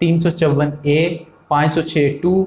354A, 506(2)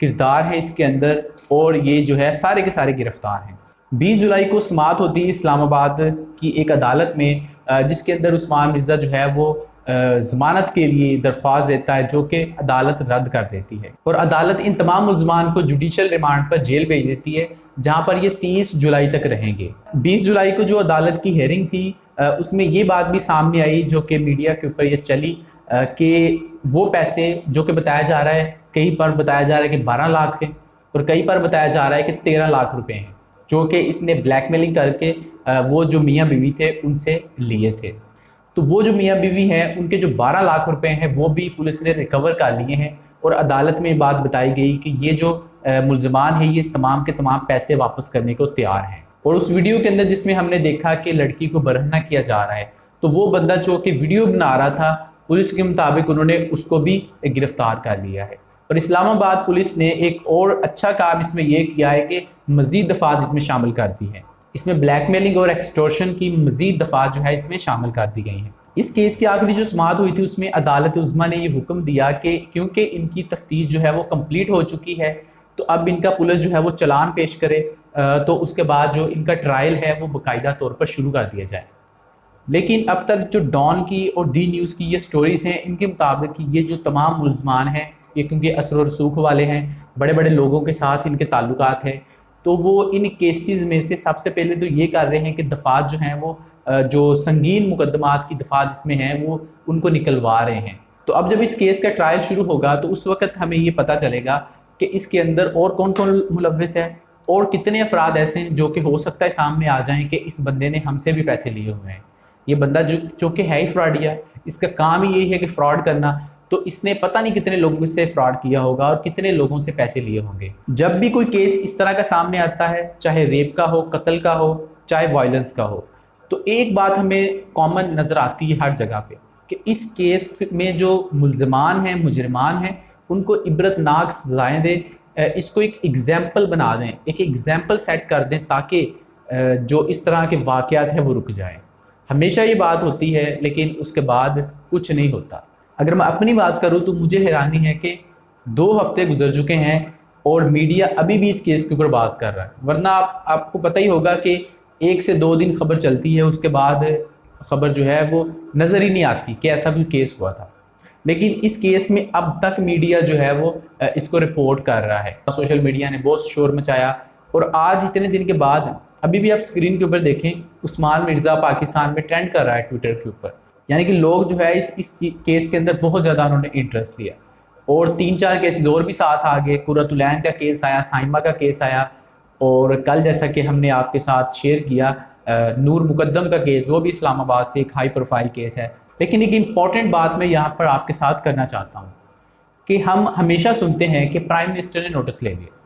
کردار ہیں اس کے اندر، اور یہ جو ہے سارے کے سارے گرفتار ہیں۔ 20 جولائی کو سماعت ہوتی ہے اسلام آباد کی ایک عدالت میں، جس کے اندر عثمان مرزا جو ہے وہ ضمانت کے لیے درخواست دیتا ہے، جو کہ عدالت رد کر دیتی ہے، اور عدالت ان تمام ملزمان کو جوڈیشل ریمانڈ پر جیل بھیج دیتی ہے، جہاں پر یہ 30 جولائی تک رہیں گے۔ 20 جولائی کو جو عدالت کی ہیئرنگ تھی، اس میں یہ بات بھی سامنے آئی جو کہ میڈیا کے اوپر یہ چلی، کہ وہ پیسے جو کہ بتایا جا رہا ہے، کہیں پر بتایا جا رہا ہے کہ 12 لاکھ ہیں، اور کہیں پر بتایا جا رہا ہے کہ 13 لاکھ روپے ہیں، جو کہ اس نے بلیک میلنگ کر کے وہ جو میاں بیوی تھے ان سے لیے تھے۔ تو وہ جو میاں بیوی ہیں ان کے جو 12 لاکھ روپے ہیں وہ بھی پولیس نے ریکور کر لیے ہیں، اور عدالت میں یہ بات بتائی گئی کہ یہ جو ملزمان ہیں یہ تمام کے تمام پیسے واپس کرنے کو تیار ہیں۔ اور اس ویڈیو کے اندر جس میں ہم نے دیکھا کہ لڑکی کو برہنہ کیا جا رہا ہے، تو وہ بندہ جو کہ ویڈیو بنا رہا تھا، پولیس کے مطابق انہوں نے اس کو بھی گرفتار کر لیا ہے۔ اور اسلام آباد پولیس نے ایک اور اچھا کام اس میں یہ کیا ہے کہ مزید دفعات اس میں شامل کر دی ہیں، اس میں بلیک میلنگ اور ایکسٹورشن کی مزید دفعات جو ہے اس میں شامل کر دی گئی ہیں۔ اس کیس کی آخری جو سماعت ہوئی تھی اس میں عدالت عظمیٰ نے یہ حکم دیا کہ کیونکہ ان کی تفتیش جو ہے وہ کمپلیٹ ہو چکی ہے، تو اب ان کا پولیس جو ہے وہ چلان پیش کرے، تو اس کے بعد جو ان کا ٹرائل ہے وہ باقاعدہ طور پر شروع کر دیا جائے۔ لیکن اب تک جو ڈان کی اور ڈی نیوز کی یہ سٹوریز ہیں، ان کے مطابق یہ جو تمام ملزمان ہیں، یہ کیونکہ اثر و رسوخ والے ہیں، بڑے بڑے لوگوں کے ساتھ ان کے تعلقات ہیں، تو وہ ان کیسز میں سے سب سے پہلے تو یہ کر رہے ہیں کہ دفعات جو ہیں وہ جو سنگین مقدمات کی دفعات اس میں ہیں وہ ان کو نکلوا رہے ہیں۔ تو اب جب اس کیس کا ٹرائل شروع ہوگا تو اس وقت ہمیں یہ پتہ چلے گا کہ اس کے اندر اور کون کون ملوث ہے، اور کتنے افراد ایسے ہیں جو کہ ہو سکتا ہے سامنے آ جائیں کہ اس بندے نے ہم سے بھی پیسے لیے ہوئے ہیں۔ یہ بندہ جو کہ ہے ہی فراڈیا، اس کا کام ہی یہی ہے کہ فراڈ کرنا، تو اس نے پتہ نہیں کتنے لوگوں سے فراڈ کیا ہوگا اور کتنے لوگوں سے پیسے لیے ہوں گے۔ جب بھی کوئی کیس اس طرح کا سامنے آتا ہے، چاہے ریپ کا ہو، قتل کا ہو، چاہے وائلنس کا ہو، تو ایک بات ہمیں کامن نظر آتی ہے ہر جگہ پہ، کہ اس کیس میں جو ملزمان ہیں، مجرمان ہیں، ان کو عبرتناک سزائیں دیں، اس کو ایک ایگزامپل بنا دیں، ایک ایگزامپل سیٹ کر دیں، تاکہ جو اس طرح کے واقعات ہیں وہ رک جائیں۔ ہمیشہ یہ بات ہوتی ہے لیکن اس کے بعد کچھ نہیں ہوتا۔ اگر میں اپنی بات کروں تو مجھے حیرانی ہے کہ 2 ہفتے گزر چکے ہیں اور میڈیا ابھی بھی اس کیس کے اوپر بات کر رہا ہے، ورنہ آپ کو پتہ ہی ہوگا کہ 1 سے 2 دن خبر چلتی ہے، اس کے بعد خبر جو ہے وہ نظر ہی نہیں آتی کہ ایسا کوئی کیس ہوا تھا۔ لیکن اس کیس میں اب تک میڈیا جو ہے وہ اس کو رپورٹ کر رہا ہے، سوشل میڈیا نے بہت شور مچایا، اور آج اتنے دن کے بعد ابھی بھی آپ اسکرین کے اوپر دیکھیں، عثمان مرزا پاکستان میں ٹرینڈ کر رہا ہے ٹویٹر کے اوپر، یعنی کہ لوگ جو ہے اس کیس کے اندر بہت زیادہ انہوں نے انٹرسٹ لیا، اور 3-4 کیسز اور بھی ساتھ آگے، قرۃ العین کا کیس آیا، سائمہ کا کیس آیا، اور کل جیسا کہ ہم نے آپ کے ساتھ شیئر کیا نور مقدم کا کیس، وہ بھی اسلام آباد سے ایک ہائی پروفائل کیس ہے۔ لیکن ایک امپورٹنٹ بات میں یہاں پر آپ کے ساتھ کرنا چاہتا ہوں کہ ہم ہمیشہ سنتے ہیں کہ پرائم منسٹر نے نوٹس لے لیا،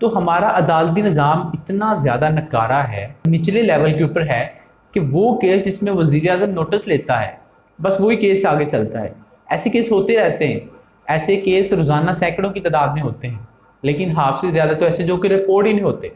تو ہمارا عدالتی نظام اتنا زیادہ نکارا ہے، نچلے لیول کے اوپر ہے، کہ وہ کیس جس میں وزیر اعظم نوٹس لیتا ہے بس وہی کیس آگے چلتا ہے۔ ایسے کیس ہوتے رہتے ہیں، ایسے کیس روزانہ سینکڑوں کی تعداد میں ہوتے ہیں، لیکن ہاف سے زیادہ تو ایسے جو کہ رپورٹ ہی نہیں ہوتے،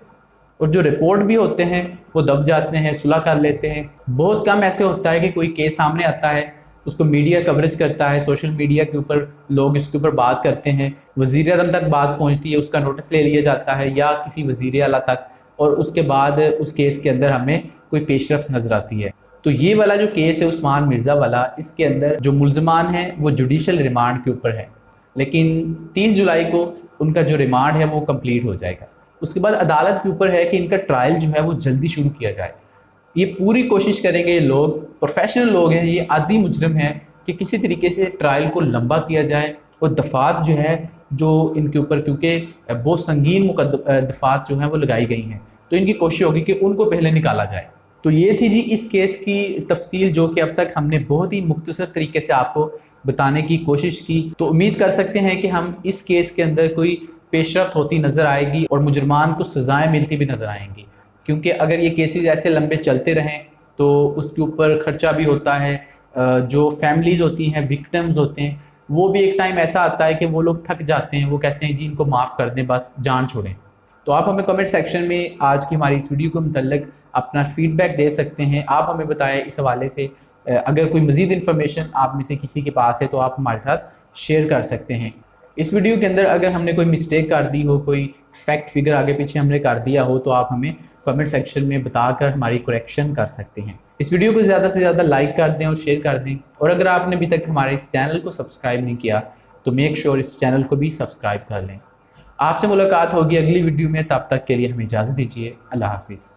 اور جو رپورٹ بھی ہوتے ہیں وہ دب جاتے ہیں، صلح کر لیتے ہیں۔ بہت کم ایسے ہوتا ہے کہ کوئی کیس سامنے آتا ہے، اس کو میڈیا کوریج کرتا ہے، سوشل میڈیا کے اوپر لوگ اس کے اوپر بات کرتے ہیں، وزیر اعظم تک بات پہنچتی ہے، اس کا نوٹس لے لیا جاتا ہے یا کسی وزیر اعلیٰ تک، اور اس کے بعد اس کیس کے اندر ہمیں کوئی پیش رفت نظر آتی ہے۔ تو یہ والا جو کیس ہے عثمان مرزا والا، اس کے اندر جو ملزمان ہیں وہ جوڈیشل ریمانڈ کے اوپر ہے، لیکن 30 جولائی کو ان کا جو ریمانڈ ہے وہ کمپلیٹ ہو جائے گا۔ اس کے بعد عدالت کے اوپر ہے کہ ان کا ٹرائل جو ہے وہ جلدی شروع کیا جائے۔ یہ پوری کوشش کریں گے، یہ لوگ پروفیشنل لوگ ہیں، یہ عادی مجرم ہیں، کہ کسی طریقے سے ٹرائل کو لمبا کیا جائے، اور دفعات جو ہے جو ان کے اوپر، کیونکہ بہت سنگین دفعات جو ہیں وہ لگائی گئی ہیں، تو ان کی کوشش ہوگی کہ ان کو پہلے نکالا جائے۔ تو یہ تھی جی اس کیس کی تفصیل، جو کہ اب تک ہم نے بہت ہی مختصر طریقے سے آپ کو بتانے کی کوشش کی۔ تو امید کر سکتے ہیں کہ ہم اس کیس کے اندر کوئی پیش رفت ہوتی نظر آئے گی، اور مجرمان کو سزائیں ملتی بھی نظر آئیں گی، کیونکہ اگر یہ کیسز ایسے لمبے چلتے رہیں تو اس کے اوپر خرچہ بھی ہوتا ہے، جو فیملیز ہوتی ہیں، وکٹمز ہوتے ہیں، وہ بھی ایک ٹائم ایسا آتا ہے کہ وہ لوگ تھک جاتے ہیں، وہ کہتے ہیں جی ان کو معاف کر دیں، بس جان چھوڑیں۔ تو آپ ہمیں کمنٹ سیکشن میں آج کی ہماری اس ویڈیو کے متعلق اپنا فیڈ بیک دے سکتے ہیں۔ آپ ہمیں بتائیں اس حوالے سے، اگر کوئی مزید انفارمیشن آپ میں سے کسی کے پاس ہے تو آپ ہمارے ساتھ شیئر کر سکتے ہیں۔ اس ویڈیو کے اندر اگر ہم نے کوئی مسٹیک کر دی ہو، کوئی فیکٹ فگر آگے پیچھے ہم نے کر دیا ہو، تو آپ ہمیں کمنٹ سیکشن میں بتا کر ہماری کریکشن کر سکتے ہیں۔ اس ویڈیو کو زیادہ سے زیادہ لائک کر دیں اور شیئر کر دیں، اور اگر آپ نے ابھی تک ہمارے اس چینل کو سبسکرائب نہیں کیا تو میک شیور اس چینل کو بھی سبسکرائب کر لیں۔ آپ سے ملاقات ہوگی اگلی ویڈیو میں، تب تک کے لیے ہمیں اجازت دیجیے۔ اللہ حافظ۔